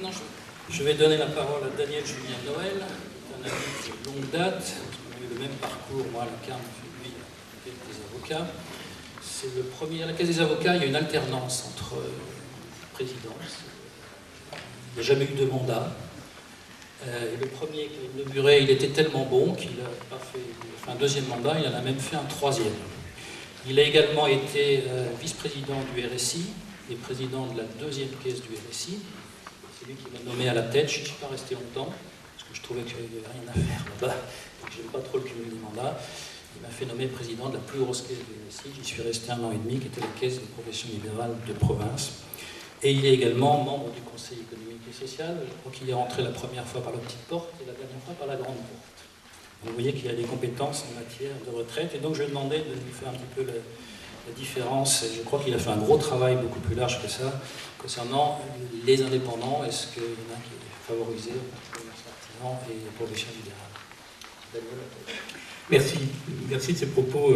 Maintenant, je vais donner la parole à Daniel Julien Noël, un ami de longue date. On a eu le même parcours, moi à la CAM, lui, avec des avocats. C'est le premier, à la Caisse des avocats, il y a une alternance entre présidences. Il n'y a jamais eu de mandat. Et le premier qui a inauguré, il était tellement bon qu'il a fait un deuxième mandat, il en a même fait un troisième. Il a également été vice-président du RSI et président de la deuxième caisse du RSI. C'est lui qui m'a nommé à la tête. Je ne suis pas resté longtemps, parce que je trouvais qu'il n'y avait rien à faire là-bas, donc je n'aime pas trop le cumul des mandats. Il m'a fait nommer président de la plus grosse caisse du RSI. J'y suis resté 1 an et demi, qui était la caisse des professions libérales de province. Et il est également membre du Conseil économique et social. Je crois qu'il est rentré la première fois par la petite porte et la dernière fois par la grande porte. Donc vous voyez qu'il y a des compétences en matière de retraite. Et donc je lui ai demandé de lui faire un petit peu la différence. Et je crois qu'il a fait un gros travail beaucoup plus large que ça, concernant les indépendants. Est-ce qu'il y en a qui est favorisé, les artisans et les professions libérales. Merci de ces propos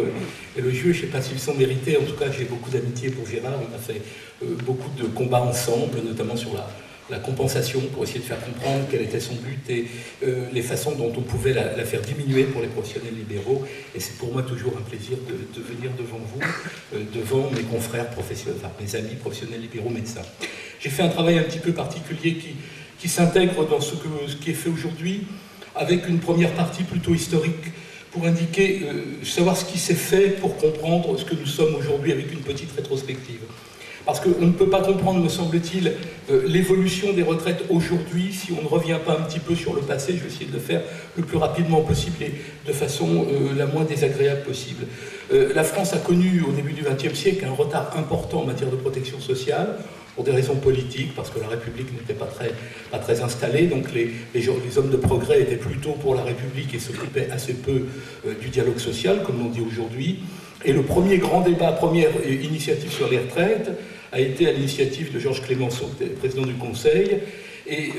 élogieux. Je ne sais pas s'ils sont mérités. En tout cas, j'ai beaucoup d'amitié pour Gérard. On a fait beaucoup de combats ensemble, notamment sur la compensation, pour essayer de faire comprendre quel était son but et les façons dont on pouvait la faire diminuer pour les professionnels libéraux. Et c'est pour moi toujours un plaisir de venir devant vous, devant mes confrères professionnels, enfin mes amis professionnels libéraux médecins. J'ai fait un travail un petit peu particulier qui s'intègre dans ce qui est fait aujourd'hui, avec une première partie plutôt historique, pour indiquer, savoir ce qui s'est fait pour comprendre ce que nous sommes aujourd'hui, avec une petite rétrospective. Parce qu'on ne peut pas comprendre, me semble-t-il, l'évolution des retraites aujourd'hui si on ne revient pas un petit peu sur le passé. Je vais essayer de le faire le plus rapidement possible et de façon la moins désagréable possible. La France a connu au début du XXe siècle un retard important en matière de protection sociale, pour des raisons politiques, parce que la République n'était pas très installée, donc les hommes de progrès étaient plutôt pour la République et s'occupaient assez peu du dialogue social, comme on dit aujourd'hui. Et le premier grand débat, première initiative sur les retraites, a été à l'initiative de Georges Clemenceau, président du Conseil. Et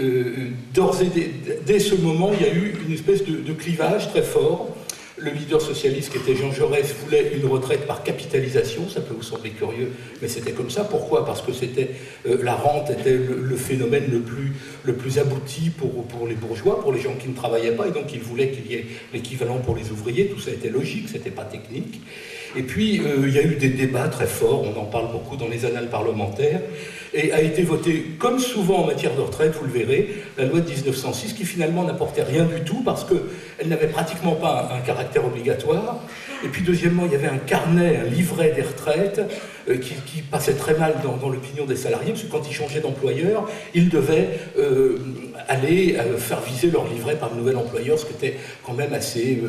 dès ce moment, il y a eu une espèce de clivage très fort. Le leader socialiste, qui était Jean Jaurès, voulait une retraite par capitalisation. Ça peut vous sembler curieux, mais c'était comme ça. Pourquoi? Parce que la rente était le phénomène le plus abouti pour les bourgeois, pour les gens qui ne travaillaient pas, et donc ils voulaient qu'il y ait l'équivalent pour les ouvriers. Tout ça était logique, c'était pas technique. Et puis, il y a eu des débats très forts, on en parle beaucoup dans les annales parlementaires, et a été votée, comme souvent en matière de retraite, vous le verrez, la loi de 1906, qui finalement n'apportait rien du tout, parce qu'elle n'avait pratiquement pas un caractère obligatoire. Et puis, deuxièmement, il y avait un carnet, un livret des retraites, qui passait très mal dans l'opinion des salariés, parce que quand ils changeaient d'employeur, ils devaient aller faire viser leur livret par le nouvel employeur, ce qui était quand même assez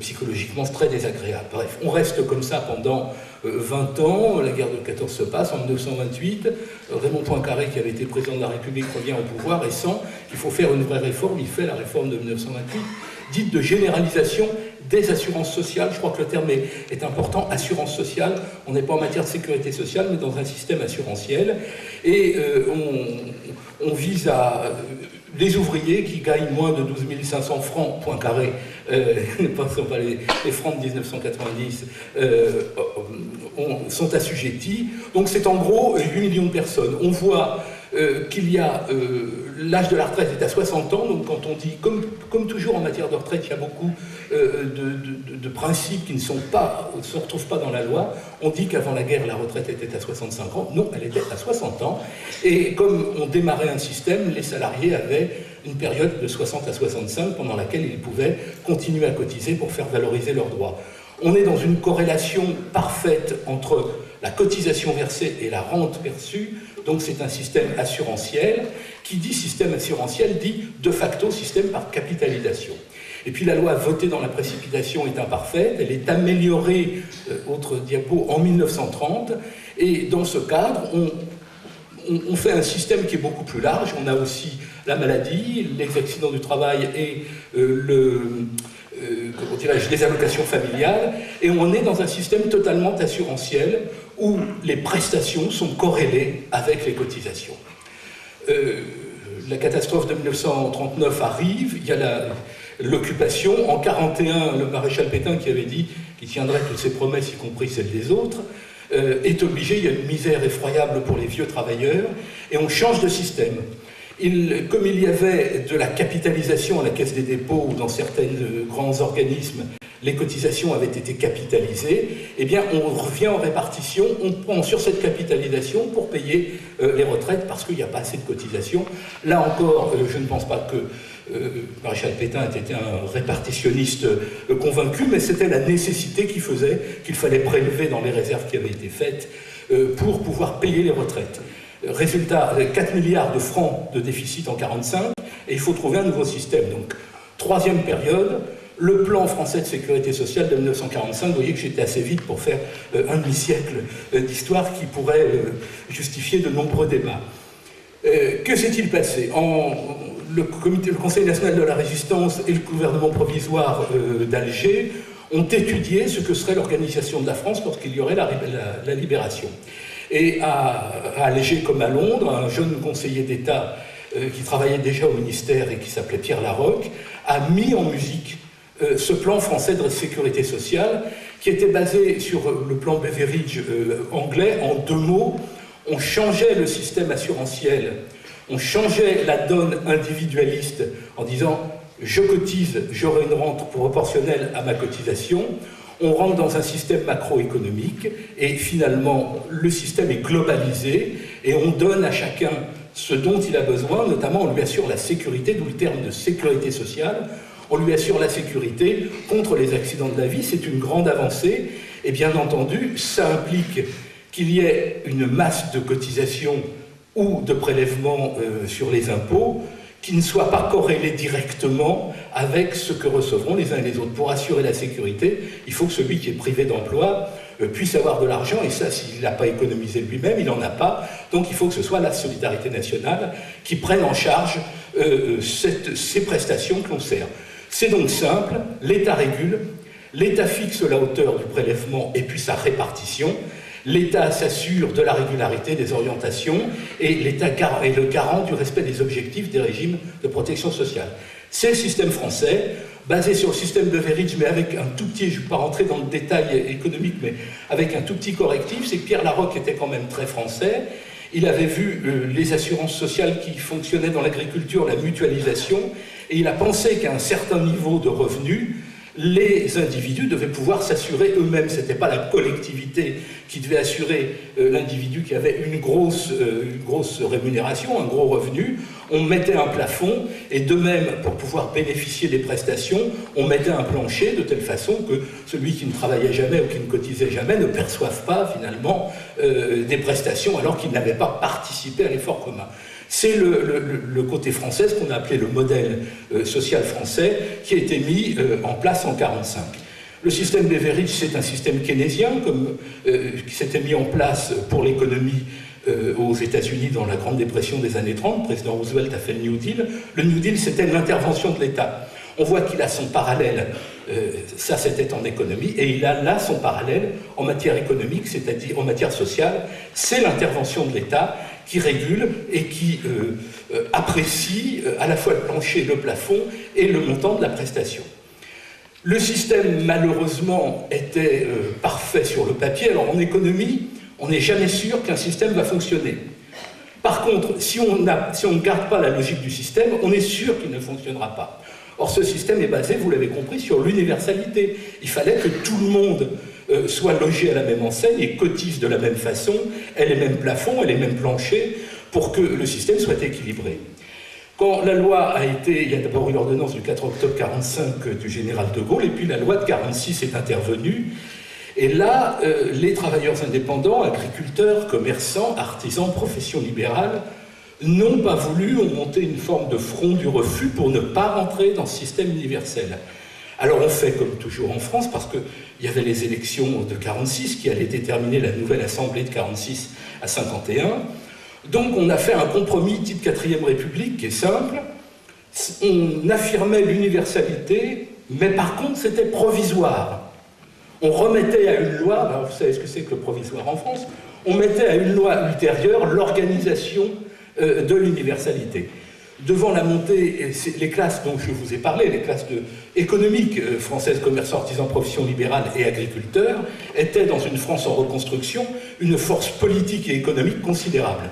psychologiquement très désagréable. Bref, on reste comme ça pendant 20 ans, la guerre de 14 se passe, en 1928, Raymond Poincaré, qui avait été président de la République, revient au pouvoir et sent qu'il faut faire une vraie réforme. Il fait la réforme de 1928, dite de généralisation des assurances sociales. Je crois que le terme est important, assurance sociale. On n'est pas en matière de sécurité sociale, mais dans un système assurantiel. Et on vise à les ouvriers qui gagnent moins de 12 500 francs, Poincaré, ne pensons pas les francs de 1990, sont assujettis. Donc c'est en gros 8 millions de personnes. On voit qu'il y a l'âge de la retraite est à 60 ans, donc quand on dit, comme toujours en matière de retraite, il y a beaucoup de principes qui ne se retrouvent pas dans la loi. On dit qu'avant la guerre, la retraite était à 65 ans. Non, elle était à 60 ans. Et comme on démarrait un système, les salariés avaient une période de 60 à 65 pendant laquelle ils pouvaient continuer à cotiser pour faire valoriser leurs droits. On est dans une corrélation parfaite entre la cotisation versée et la rente perçue. Donc c'est un système assurantiel. Qui dit système assurantiel dit de facto système par capitalisation. Et puis la loi votée dans la précipitation est imparfaite, elle est améliorée, autre diapo, en 1930. Et dans ce cadre, on fait un système qui est beaucoup plus large. On a aussi la maladie, les accidents du travail et les allocations familiales, et on est dans un système totalement assurantiel où les prestations sont corrélées avec les cotisations. La catastrophe de 1939 arrive, il y a l'occupation. En 1941, le maréchal Pétain, qui avait dit qu'il tiendrait toutes ses promesses, y compris celles des autres, est obligé, il y a une misère effroyable pour les vieux travailleurs, et on change de système. Comme il y avait de la capitalisation à la Caisse des dépôts ou dans certains grands organismes, les cotisations avaient été capitalisées, eh bien on revient en répartition, on prend sur cette capitalisation pour payer les retraites parce qu'il n'y a pas assez de cotisations. Là encore, je ne pense pas que Maréchal Pétain était un répartitionniste convaincu, mais c'était la nécessité qui faisait qu'il fallait prélever dans les réserves qui avaient été faites pour pouvoir payer les retraites. Résultat, 4 milliards de francs de déficit en 1945, et il faut trouver un nouveau système. Donc, troisième période, le plan français de sécurité sociale de 1945, vous voyez que j'étais assez vite pour faire un demi-siècle d'histoire qui pourrait justifier de nombreux débats. Que s'est-il passé? Le Conseil national de la résistance et le gouvernement provisoire d'Alger ont étudié ce que serait l'organisation de la France lorsqu'il y aurait la libération. Et à Alger comme à Londres, un jeune conseiller d'État qui travaillait déjà au ministère et qui s'appelait Pierre Larocque a mis en musique ce plan français de sécurité sociale qui était basé sur le plan Beveridge anglais en 2 mots. On changeait le système assurantiel, on changeait la donne individualiste en disant « je cotise, j'aurai une rente proportionnelle à ma cotisation ». On rentre dans un système macroéconomique et finalement le système est globalisé et on donne à chacun ce dont il a besoin, notamment on lui assure la sécurité, d'où le terme de sécurité sociale, on lui assure la sécurité contre les accidents de la vie, c'est une grande avancée et bien entendu ça implique qu'il y ait une masse de cotisations ou de prélèvements sur les impôts qui ne soient pas corrélés directement avec ce que recevront les uns et les autres. Pour assurer la sécurité, il faut que celui qui est privé d'emploi puisse avoir de l'argent, et ça, s'il n'a pas économisé lui-même, il n'en a pas. Donc il faut que ce soit la solidarité nationale qui prenne en charge ces prestations que l'on sert. C'est donc simple, l'État régule, l'État fixe la hauteur du prélèvement et puis sa répartition, l'État s'assure de la régularité des orientations et l'État est le garant du respect des objectifs des régimes de protection sociale. C'est le système français, basé sur le système de Beveridge, mais avec un tout petit, je ne vais pas rentrer dans le détail économique, mais avec un tout petit correctif, c'est que Pierre Larocque était quand même très français. Il avait vu les assurances sociales qui fonctionnaient dans l'agriculture, la mutualisation, et il a pensé qu'à un certain niveau de revenus, les individus devaient pouvoir s'assurer eux-mêmes. Ce n'était pas la collectivité qui devait assurer l'individu qui avait une grosse rémunération, un gros revenu. On mettait un plafond et de même, pour pouvoir bénéficier des prestations, on mettait un plancher de telle façon que celui qui ne travaillait jamais ou qui ne cotisait jamais ne perçoive pas finalement des prestations alors qu'il n'avait pas participé à l'effort commun. C'est le côté français, ce qu'on a appelé le modèle social français, qui a été mis en place en 1945. Le système Beveridge, c'est un système keynésien, qui s'était mis en place pour l'économie aux États-Unis dans la Grande Dépression des années 30. Le président Roosevelt a fait le New Deal. Le New Deal, c'était l'intervention de l'État. On voit qu'il a son parallèle, ça c'était en économie, et il a là son parallèle en matière économique, c'est-à-dire en matière sociale, c'est l'intervention de l'État qui régule et qui apprécie à la fois le plancher, le plafond et le montant de la prestation. Le système, malheureusement, était parfait sur le papier. Alors en économie, on n'est jamais sûr qu'un système va fonctionner. Par contre, si on ne garde pas la logique du système, on est sûr qu'il ne fonctionnera pas. Or, ce système est basé, vous l'avez compris, sur l'universalité. Il fallait que tout le monde soit logé à la même enseigne et cotise de la même façon, ait les mêmes plafonds, ait les mêmes planchers, pour que le système soit équilibré. Quand la loi a été, il y a d'abord eu l'ordonnance du 4 octobre 1945 du général de Gaulle, et puis la loi de 1946 est intervenue, et là, les travailleurs indépendants, agriculteurs, commerçants, artisans, professions libérales, n'ont pas voulu, ont monté une forme de front du refus pour ne pas rentrer dans ce système universel. Alors on fait comme toujours en France, parce qu'il y avait les élections de 1946 qui allaient déterminer la nouvelle assemblée de 1946 à 1951. Donc on a fait un compromis type 4e République qui est simple. On affirmait l'universalité, mais par contre c'était provisoire. On remettait à une loi, alors vous savez ce que c'est que le provisoire en France, on mettait à une loi ultérieure l'organisation de l'universalité. Devant la montée, les classes dont je vous ai parlé, les classes économiques françaises, commerçants, artisans, professions libérales et agriculteurs, étaient dans une France en reconstruction une force politique et économique considérable.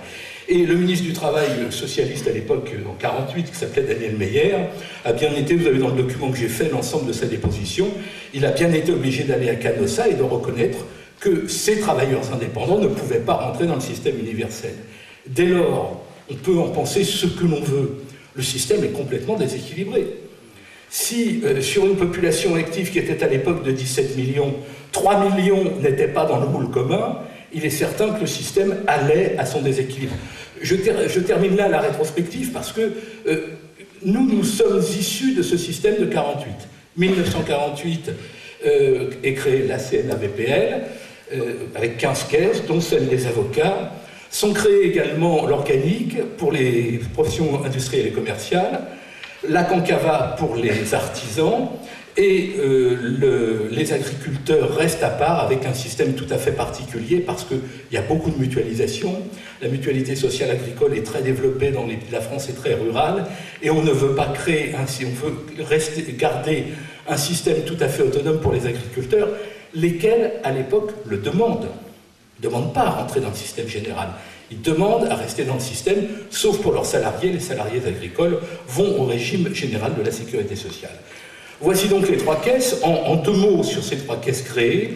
Et le ministre du Travail socialiste à l'époque, en 1948, qui s'appelait Daniel Meyer, a bien été, vous avez dans le document que j'ai fait l'ensemble de sa déposition, il a bien été obligé d'aller à Canossa et de reconnaître que ces travailleurs indépendants ne pouvaient pas rentrer dans le système universel. Dès lors, on peut en penser ce que l'on veut. Le système est complètement déséquilibré. Si, sur une population active qui était à l'époque de 17 millions, 3 millions n'étaient pas dans le moule commun, il est certain que le système allait à son déséquilibre. Je termine là la rétrospective parce que nous sommes issus de ce système de 48. 1948 est créée la CNAVPL avec 15 caisses, dont celle des avocats. Sont créés également l'organique pour les professions industrielles et commerciales, la Concava pour les artisans, et les agriculteurs restent à part avec un système tout à fait particulier parce qu'il y a beaucoup de mutualisation. La mutualité sociale agricole est très développée dans les pays de la France et très rurale, et on ne veut pas créer ainsi, on veut garder un système tout à fait autonome pour les agriculteurs, lesquels à l'époque le demandent. Ils ne demandent pas à rentrer dans le système général. Ils demandent à rester dans le système, sauf pour leurs salariés. Les salariés agricoles vont au régime général de la sécurité sociale. Voici donc les 3 caisses. En 2 mots sur ces 3 caisses créées.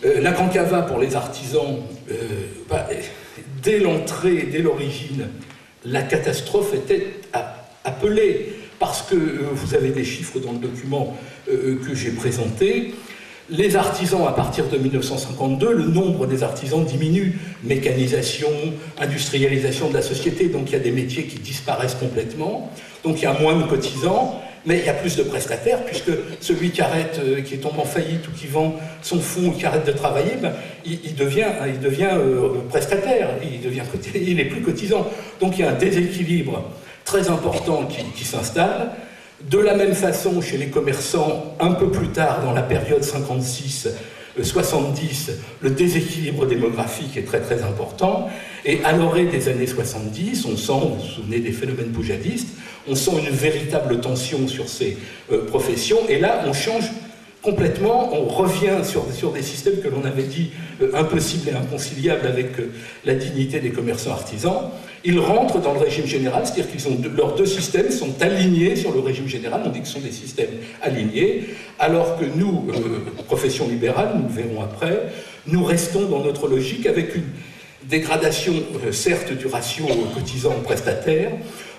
La Concava pour les artisans, dès l'entrée, dès l'origine, la catastrophe était appelée, parce que vous avez des chiffres dans le document que j'ai présenté. Les artisans, à partir de 1952, le nombre des artisans diminue. Mécanisation, industrialisation de la société, donc il y a des métiers qui disparaissent complètement. Donc il y a moins de cotisants, mais il y a plus de prestataires, puisque celui qui arrête, qui tombe en faillite ou qui vend son fonds ou qui arrête de travailler, il devient prestataire, il n'est plus cotisant. Donc il y a un déséquilibre très important qui s'installe. De la même façon, chez les commerçants, un peu plus tard, dans la période 56-70, le déséquilibre démographique est très très important. Et à l'orée des années 70, on sent, vous vous souvenez des phénomènes poujadistes, on sent une véritable tension sur ces professions. Et là, on change complètement, on revient sur des systèmes que l'on avait dit impossibles et inconciliables avec la dignité des commerçants artisans. Ils rentrent dans le régime général, c'est-à-dire que leurs 2 systèmes sont alignés sur le régime général, on dit que ce sont des systèmes alignés, alors que nous, profession libérale, nous le verrons après, nous restons dans notre logique avec une dégradation, certes, du ratio cotisant-prestataire,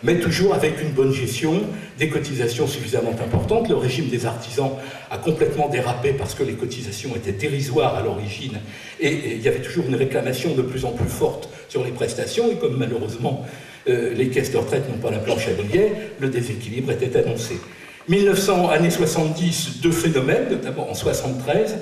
mais toujours avec une bonne gestion, des cotisations suffisamment importantes. Le régime des artisans a complètement dérapé parce que les cotisations étaient dérisoires à l'origine, et il y avait toujours une réclamation de plus en plus forte sur les prestations, et comme malheureusement les caisses de retraite n'ont pas la planche à billets, le déséquilibre était annoncé. 1900, années 70, 2 phénomènes, notamment en 73.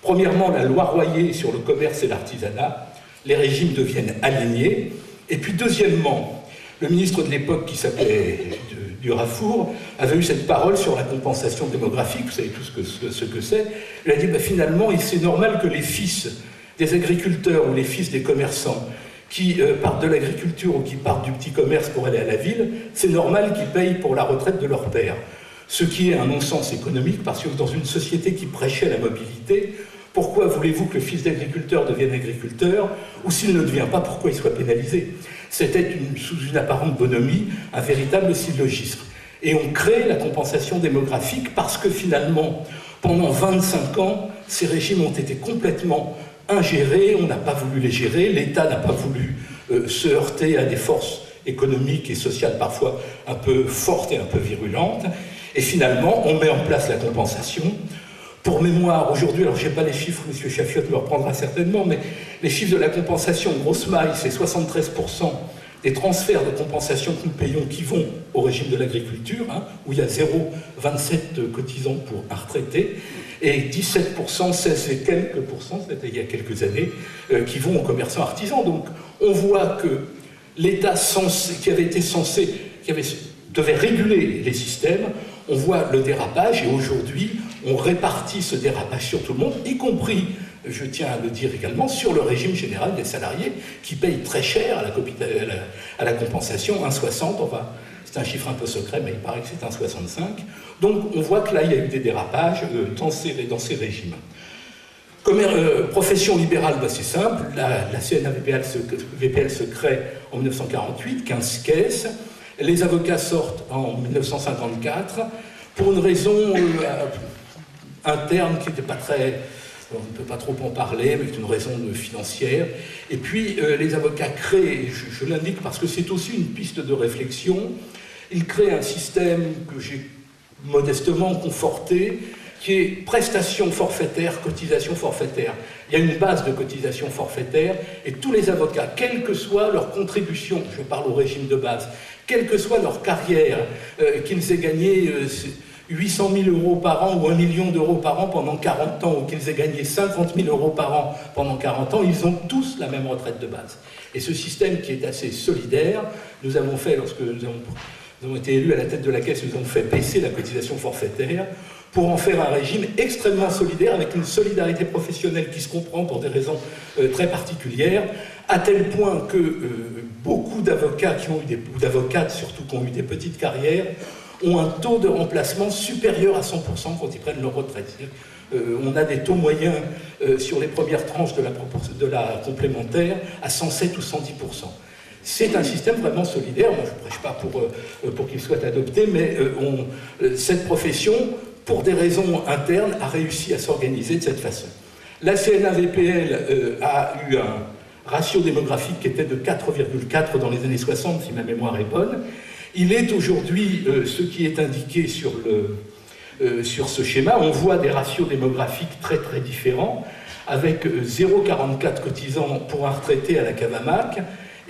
Premièrement, la loi Royer sur le commerce et l'artisanat. Les régimes deviennent alignés. Et puis deuxièmement, le ministre de l'époque, qui s'appelait Durafour, avait eu cette parole sur la compensation démographique, vous savez tous ce que c'est. Il a dit, finalement, c'est normal que les fils des agriculteurs ou les fils des commerçants qui partent de l'agriculture ou qui partent du petit commerce pour aller à la ville, c'est normal qu'ils payent pour la retraite de leur père. Ce qui est un non-sens économique, parce que dans une société qui prêchait la mobilité, pourquoi voulez-vous que le fils d'agriculteur devienne agriculteur, ou s'il ne devient pas, pourquoi il soit pénalisé? C'était sous une apparente bonhomie, un véritable syllogisme. Et on crée la compensation démographique parce que finalement, pendant 25 ans, ces régimes ont été complètement ingérés, on n'a pas voulu les gérer, l'État n'a pas voulu se heurter à des forces économiques et sociales parfois un peu fortes et un peu virulentes, et finalement, on met en place la compensation. Pour mémoire, aujourd'hui, alors je n'ai pas les chiffres, M. Chaffiot me reprendra certainement, mais les chiffres de la compensation, grosse maille, c'est 73% des transferts de compensation que nous payons qui vont au régime de l'agriculture, où il y a 0,27 cotisants pour un retraité, et 17%, 16 et quelques pourcents, c'était il y a quelques années, qui vont aux commerçants artisans. Donc on voit que l'État devait réguler les systèmes, on voit le dérapage, et aujourd'hui, on répartit ce dérapage sur tout le monde, y compris, je tiens à le dire également, sur le régime général des salariés, qui payent très cher à la compensation, 1,60, c'est un chiffre un peu secret, mais il paraît que c'est 1,65. Donc on voit que là, il y a eu des dérapages dans ces régimes. Profession libérale, bah, c'est simple, la CNA-VPL se crée en 1948, 15 caisses, les avocats sortent en 1954, pour une raison interne qui n'était pas très... On ne peut pas trop en parler, mais c'est une raison financière. Et puis, les avocats créent, je l'indique parce que c'est aussi une piste de réflexion, ils créent un système que j'ai modestement conforté, qui est prestation forfaitaire, cotisation forfaitaire. Il y a une base de cotisation forfaitaire, et tous les avocats, quelle que soit leur contribution, je parle au régime de base, quelle que soit leur carrière, qu'ils aient gagné 800 000 euros par an ou 1 million d'euros par an pendant 40 ans, ou qu'ils aient gagné 50 000 euros par an pendant 40 ans, ils ont tous la même retraite de base. Et ce système qui est assez solidaire, nous avons fait, lorsque nous avons été élus à la tête de la Caisse, nous avons fait baisser la cotisation forfaitaire pour en faire un régime extrêmement solidaire, avec une solidarité professionnelle qui se comprend pour des raisons très particulières, à tel point que beaucoup d'avocats ou d'avocates surtout qui ont eu des petites carrières, ont un taux de remplacement supérieur à 100% quand ils prennent leur retraite. On a des taux moyens sur les premières tranches de la complémentaire à 107 ou 110%. C'est un système vraiment solidaire. Moi, je ne prêche pas pour qu'il soit adopté, mais cette profession, pour des raisons internes, a réussi à s'organiser de cette façon. La CNA-VPL a eu un ratio démographique qui était de 4,4 dans les années 60, si ma mémoire est bonne. Il est aujourd'hui ce qui est indiqué sur ce schéma. On voit des ratios démographiques très très différents, avec 0,44 cotisants pour un retraité à la Cavamac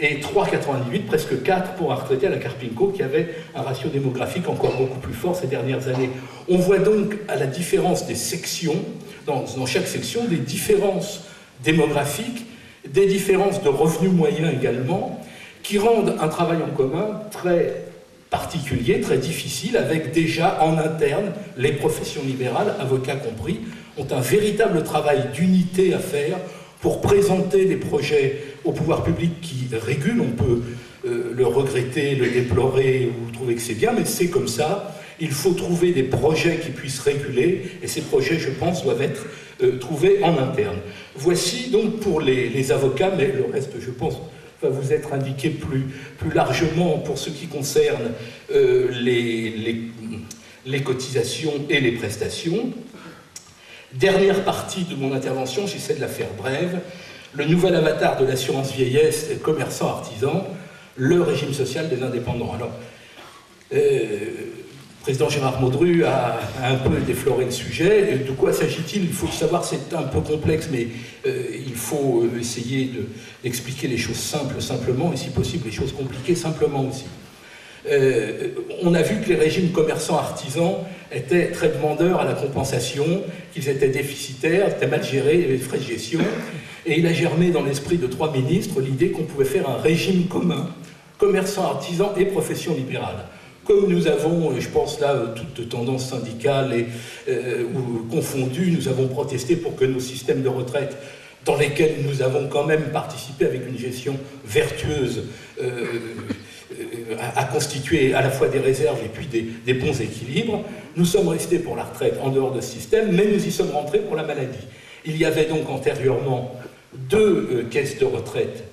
et 3,88, presque 4 pour un retraité à la Carpinco, qui avait un ratio démographique encore beaucoup plus fort ces dernières années. On voit donc, à la différence des sections, dans chaque section, des différences démographiques, des différences de revenus moyens également, qui rendent un travail en commun très particulier, très difficile, avec déjà en interne, les professions libérales, avocats compris, ont un véritable travail d'unité à faire pour présenter des projets au pouvoir public qui régulent. On peut le regretter, le déplorer ou trouver que c'est bien, mais c'est comme ça. Il faut trouver des projets qui puissent réguler, et ces projets, je pense, doivent être trouvés en interne. Voici donc pour les avocats, mais le reste, je pense, va vous être indiqué plus largement pour ce qui concerne les cotisations et les prestations. Dernière partie de mon intervention, j'essaie de la faire brève. Le nouvel avatar de l'assurance vieillesse, commerçants, artisans, le régime social des indépendants. Alors, le président Gérard Maudru a un peu défloré le sujet. De quoi s'agit-il? Il faut le savoir, c'est un peu complexe, mais il faut essayer d'expliquer les choses simplement, et si possible les choses compliquées simplement aussi. On a vu que les régimes commerçants artisans étaient très demandeurs à la compensation, qu'ils étaient déficitaires, étaient mal gérés, il y avait des frais de gestion, et il a germé dans l'esprit de 3 ministres l'idée qu'on pouvait faire un régime commun, commerçants, artisans et professions libérales. Comme nous avons, je pense là, toutes tendances syndicales ou confondues, nous avons protesté pour que nos systèmes de retraite, dans lesquels nous avons quand même participé avec une gestion vertueuse, à constituer à la fois des réserves et puis des bons équilibres, nous sommes restés pour la retraite en dehors de ce système, mais nous y sommes rentrés pour la maladie. Il y avait donc antérieurement 2 caisses de retraite,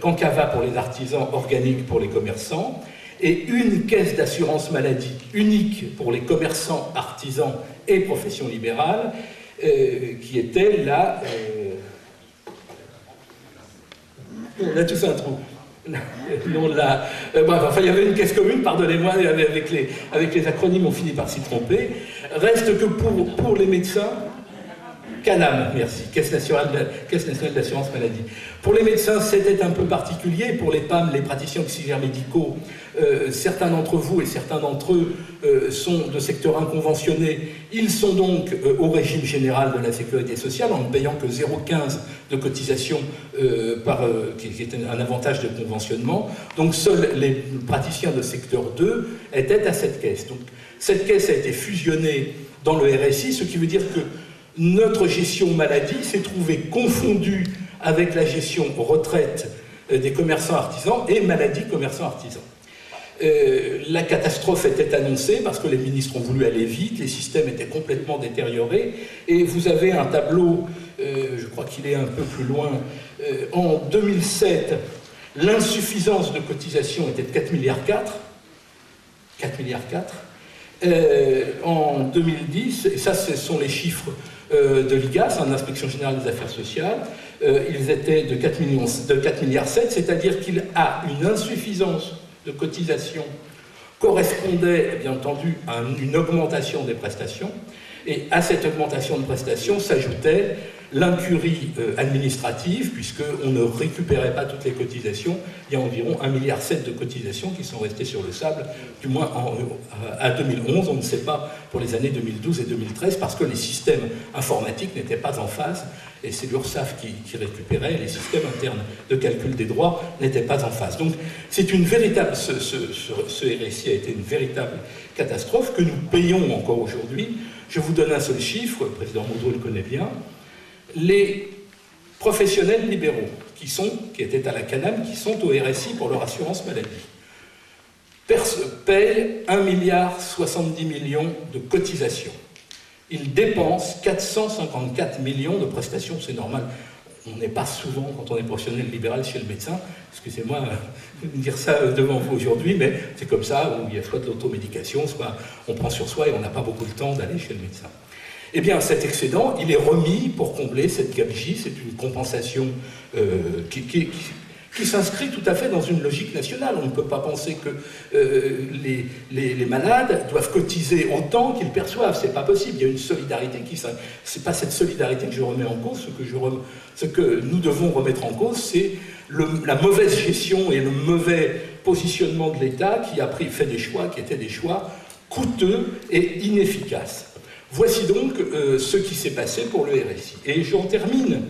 Cancava pour les artisans, organique pour les commerçants, et une caisse d'assurance maladie unique pour les commerçants, artisans et professions libérales, qui était là... on a tous un trou. Enfin, il y avait une caisse commune, pardonnez-moi, avec les acronymes, on finit par s'y tromper. Reste que pour les médecins, CANAM, merci, Caisse nationale d'assurance maladie. Pour les médecins, c'était un peu particulier. Pour les PAM, les praticiens auxiliaires médicaux, certains d'entre vous et certains d'entre eux sont de secteur inconventionné. Ils sont donc au régime général de la sécurité sociale en ne payant que 0,15 de cotisation, qui est un avantage de conventionnement. Donc seuls les praticiens de secteur 2 étaient à cette caisse. Donc cette caisse a été fusionnée dans le RSI, ce qui veut dire que notre gestion maladie s'est trouvée confondue avec la gestion retraite des commerçants artisans et maladie commerçants artisans. La catastrophe était annoncée parce que les ministres ont voulu aller vite, les systèmes étaient complètement détériorés, et vous avez un tableau, je crois qu'il est un peu plus loin, en 2007, l'insuffisance de cotisation était de 4,4 milliards. 4,4 milliards. En 2010, et ça ce sont les chiffres de l'IGAS, l'Inspection Générale des Affaires Sociales, ils étaient de 4,7 milliards, c'est-à-dire qu'il a une insuffisance de cotisation correspondait bien entendu à une augmentation des prestations, et à cette augmentation de prestations s'ajoutait l'incurie administrative, puisqu'on ne récupérait pas toutes les cotisations. Il y a environ 1,7 milliard de cotisations qui sont restées sur le sable, du moins à 2011, on ne sait pas pour les années 2012 et 2013, parce que les systèmes informatiques n'étaient pas en phase, et c'est l'URSSAF qui récupérait, les systèmes internes de calcul des droits n'étaient pas en phase. Donc c'est une véritable, ce RSI a été une véritable catastrophe que nous payons encore aujourd'hui. Je vous donne un seul chiffre, le président Moudou le connaît bien. Les professionnels libéraux qui étaient à la CANAM, qui sont au RSI pour leur assurance maladie, payent 1,70 milliard de cotisations. Ils dépensent 454 millions de prestations, c'est normal. On n'est pas souvent, quand on est professionnel libéral chez le médecin, excusez-moi de dire ça devant vous aujourd'hui, mais c'est comme ça, où il y a soit de l'automédication, soit on prend sur soi et on n'a pas beaucoup de temps d'aller chez le médecin. Eh bien, cet excédent, il est remis pour combler cette gabegie, c'est une compensation qui s'inscrit tout à fait dans une logique nationale. On ne peut pas penser que les malades doivent cotiser autant qu'ils perçoivent. C'est pas possible. Il y a une solidarité c'est pas cette solidarité que je remets en cause. Ce que nous devons remettre en cause, c'est la mauvaise gestion et le mauvais positionnement de l'État qui a fait des choix qui étaient des choix coûteux et inefficaces. Voici donc ce qui s'est passé pour le RSI. Et j'en termine,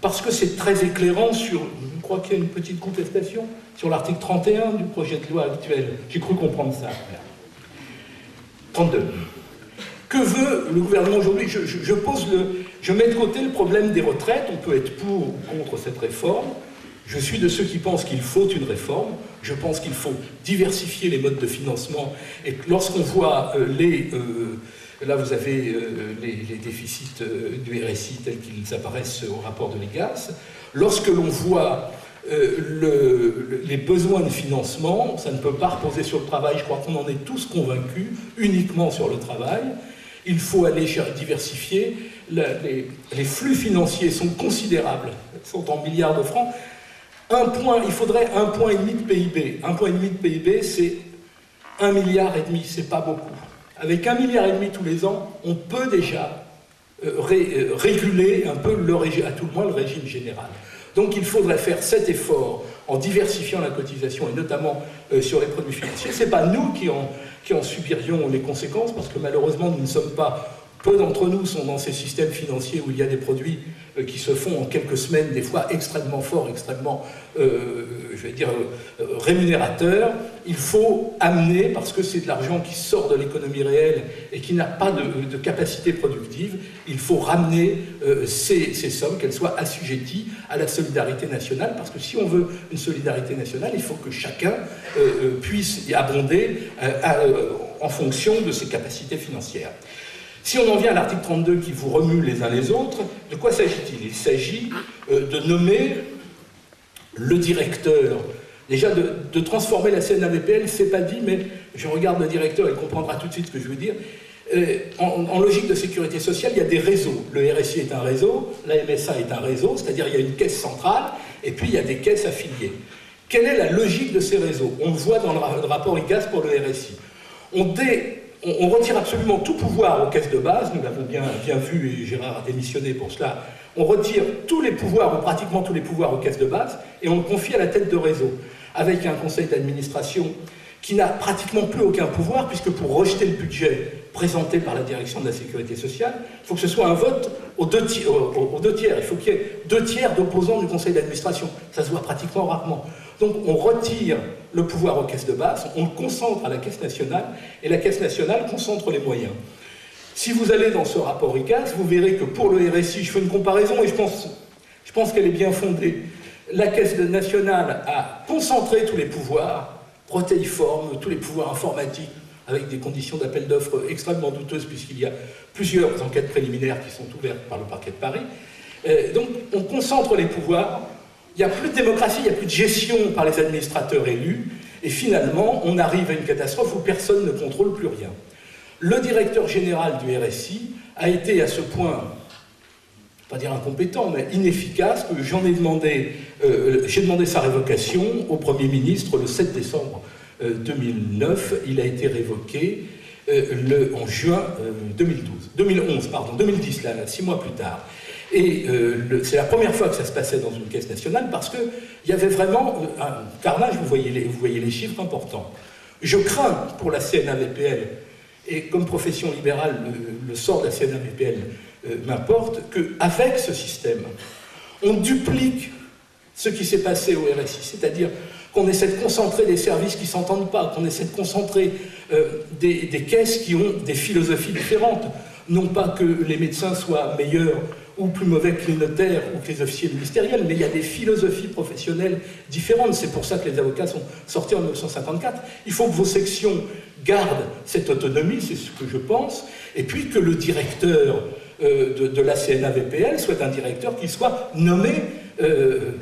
parce que c'est très éclairant sur, je crois qu'il y a une petite contestation, sur l'article 31 du projet de loi actuel. J'ai cru comprendre ça. 32. Que veut le gouvernement aujourd'hui ? Je mets de côté le problème des retraites. On peut être pour ou contre cette réforme. Je suis de ceux qui pensent qu'il faut une réforme. Je pense qu'il faut diversifier les modes de financement. Et lorsqu'on voit là, vous avez les déficits du RSI tels qu'ils apparaissent au rapport de l'IGAS. Lorsque l'on voit les besoins de financement, ça ne peut pas reposer sur le travail. Je crois qu'on en est tous convaincus, uniquement sur le travail. Il faut aller diversifier. Les flux financiers sont considérables, sont en milliards de francs. Il faudrait 1,5 point de PIB. 1,5 point de PIB, c'est 1,5 milliard, c'est pas beaucoup. Avec 1,5 milliard tous les ans, on peut déjà réguler un peu, à tout le moins, le régime général. Donc il faudrait faire cet effort en diversifiant la cotisation, et notamment sur les produits financiers. Ce n'est pas nous qui en subirions les conséquences, parce que malheureusement, nous ne sommes pas... Peu d'entre nous sont dans ces systèmes financiers où il y a des produits qui se font en quelques semaines, des fois extrêmement forts, extrêmement, rémunérateurs. Il faut amener, parce que c'est de l'argent qui sort de l'économie réelle et qui n'a pas de capacité productive, il faut ramener ces sommes, qu'elles soient assujetties à la solidarité nationale, parce que si on veut une solidarité nationale, il faut que chacun puisse y abonder en fonction de ses capacités financières. Si on en vient à l'article 32 qui vous remue les uns les autres, de quoi s'agit-il ? Il s'agit de nommer le directeur. Déjà, de transformer la CNAVPL, c'est pas dit, mais je regarde le directeur, il comprendra tout de suite ce que je veux dire. En logique de sécurité sociale, il y a des réseaux. Le RSI est un réseau, la MSA est un réseau, c'est-à-dire il y a une caisse centrale, et puis il y a des caisses affiliées. Quelle est la logique de ces réseaux ? On le voit dans le rapport IGAS pour le RSI. On retire absolument tout pouvoir aux caisses de base, nous l'avons bien vu, et Gérard a démissionné pour cela. On retire tous les pouvoirs, ou pratiquement tous les pouvoirs aux caisses de base, et on le confie à la tête de réseau, avec un conseil d'administration qui n'a pratiquement plus aucun pouvoir, puisque pour rejeter le budget présenté par la direction de la sécurité sociale, il faut que ce soit un vote aux deux tiers. Il faut qu'il y ait 2 tiers d'opposants du conseil d'administration. Ça se voit pratiquement rarement. Donc on retire le pouvoir aux caisses de base, on le concentre à la Caisse nationale, et la Caisse nationale concentre les moyens. Si vous allez dans ce rapport IGAS, vous verrez que pour le RSI, je fais une comparaison et je pense qu'elle est bien fondée. La Caisse nationale a concentré tous les pouvoirs protéiforme, tous les pouvoirs informatiques, avec des conditions d'appel d'offres extrêmement douteuses, puisqu'il y a plusieurs enquêtes préliminaires qui sont ouvertes par le parquet de Paris. Donc on concentre les pouvoirs, il n'y a plus de démocratie, il n'y a plus de gestion par les administrateurs élus, et finalement on arrive à une catastrophe où personne ne contrôle plus rien. Le directeur général du RSI a été à ce point, pas dire incompétent, mais inefficace, que j'ai demandé sa révocation au Premier ministre le 7 décembre 2009. Il a été révoqué en juin 2010, là, 6 mois plus tard. Et c'est la première fois que ça se passait dans une caisse nationale parce qu'il y avait vraiment un carnage, vous voyez les chiffres importants. Je crains pour la CNAVPL, et comme profession libérale, le sort de la CNAVPL m'importe, qu'avec ce système, on duplique ce qui s'est passé au RSI, c'est-à-dire qu'on essaie de concentrer des services qui ne s'entendent pas, qu'on essaie de concentrer des caisses qui ont des philosophies différentes. Non pas que les médecins soient meilleurs ou plus mauvais que les notaires ou que les officiers ministériels, mais il y a des philosophies professionnelles différentes. C'est pour ça que les avocats sont sortis en 1954. Il faut que vos sections gardent cette autonomie, c'est ce que je pense, et puis que le directeur de la CNAVPL soit un directeur qui soit nommé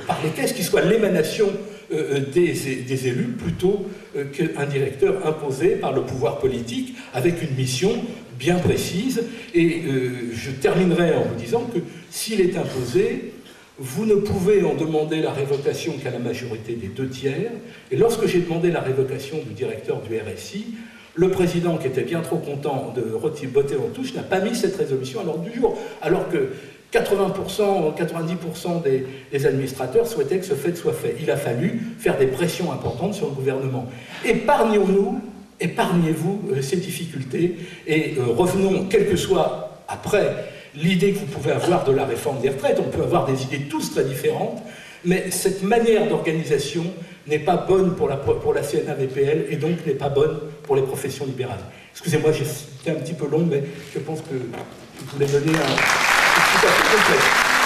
par les caisses, qui soit l'émanation des élus, plutôt qu'un directeur imposé par le pouvoir politique avec une mission bien précise. Et je terminerai en vous disant que s'il est imposé, vous ne pouvez en demander la révocation qu'à la majorité des 2/3. Et lorsque j'ai demandé la révocation du directeur du RSI, le président, qui était bien trop content de botter en touche, n'a pas mis cette résolution à l'ordre du jour, alors que 80%, 90% des administrateurs souhaitaient que ce fait soit fait. Il a fallu faire des pressions importantes sur le gouvernement. Épargnons-nous, épargnez-vous ces difficultés et revenons, quelle que soit après l'idée que vous pouvez avoir de la réforme des retraites. On peut avoir des idées tous très différentes, mais cette manière d'organisation n'est pas bonne pour la CNAVPL et donc n'est pas bonne pour les professions libérales. Excusez-moi, j'étais un petit peu long, mais je pense que je voulais donner un tout à fait complet.